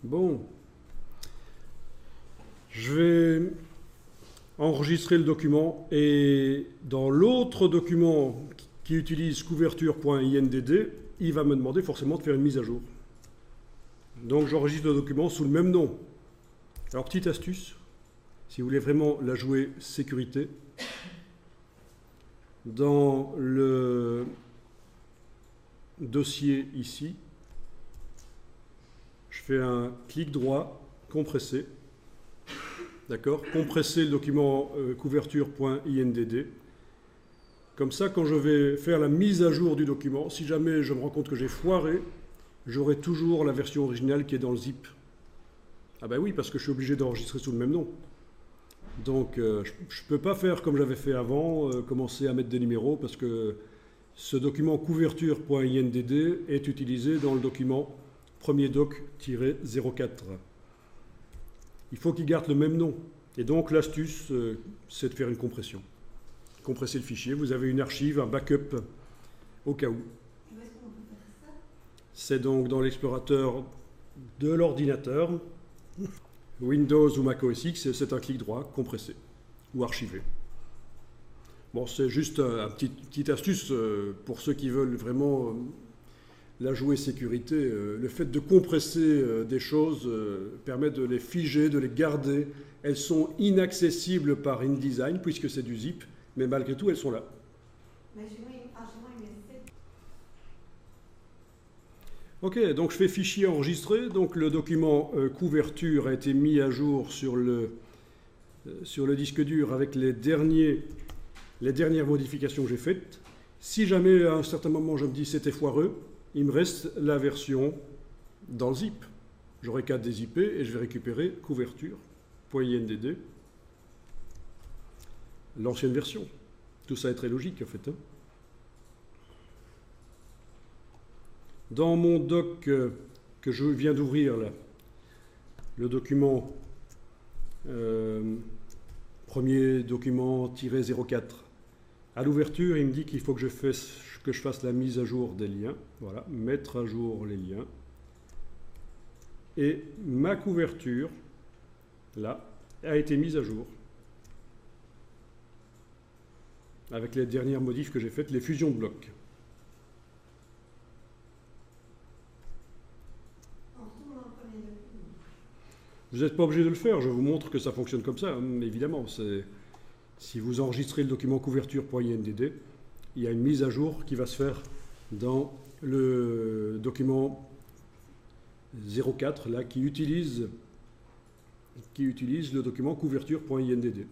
Bon, je vais enregistrer le document et dans l'autre document qui utilise couverture.indd, il va me demander forcément de faire une mise à jour. Donc j'enregistre le document sous le même nom. Alors petite astuce, si vous voulez vraiment la jouer sécurité, dans le dossier ici, je fais un clic droit, compresser, d'accord, compresser le document couverture.indd. Comme ça, quand je vais faire la mise à jour du document, si jamais je me rends compte que j'ai foiré, j'aurai toujours la version originale qui est dans le zip. Ah ben oui, parce que je suis obligé d'enregistrer sous le même nom. Donc je ne peux pas faire comme j'avais fait avant, commencer à mettre des numéros, parce que ce document couverture.indd est utilisé dans le document premier doc-04. Il faut qu'il garde le même nom. Et donc l'astuce, c'est de faire une compression. Compresser le fichier, vous avez une archive, un backup au cas où. Où est-ce qu'on peut faire ça? C'est donc dans l'explorateur de l'ordinateur, Windows ou Mac OS X, c'est un clic droit, compresser ou archiver. Bon, c'est juste une petite astuce pour ceux qui veulent vraiment la jouer sécurité. Le fait de compresser des choses permet de les figer, de les garder. Elles sont inaccessibles par InDesign puisque c'est du zip, mais malgré tout, elles sont là. Mais chez moi, il me fait. Ok, donc je fais fichier enregistré. Donc le document couverture a été mis à jour sur le disque dur avec les dernières modifications que j'ai faites. Si jamais à un certain moment je me dis c'était foireux, il me reste la version dans le zip. J'aurai qu'à dézipper et je vais récupérer couverture.indd, l'ancienne version. Tout ça est très logique en fait. Dans mon doc que je viens d'ouvrir là, le document premier document-04, à l'ouverture, il me dit qu'il faut que je fasse la mise à jour des liens. Voilà, mettre à jour les liens. Et ma couverture, là, a été mise à jour. Avec les dernières modifs que j'ai faites, les fusions de blocs. Vous n'êtes pas obligé de le faire, je vous montre que ça fonctionne comme ça, hein, évidemment. Si vous enregistrez le document couverture.indd, il y a une mise à jour qui va se faire dans le document 04 là, qui utilise le document couverture.indd.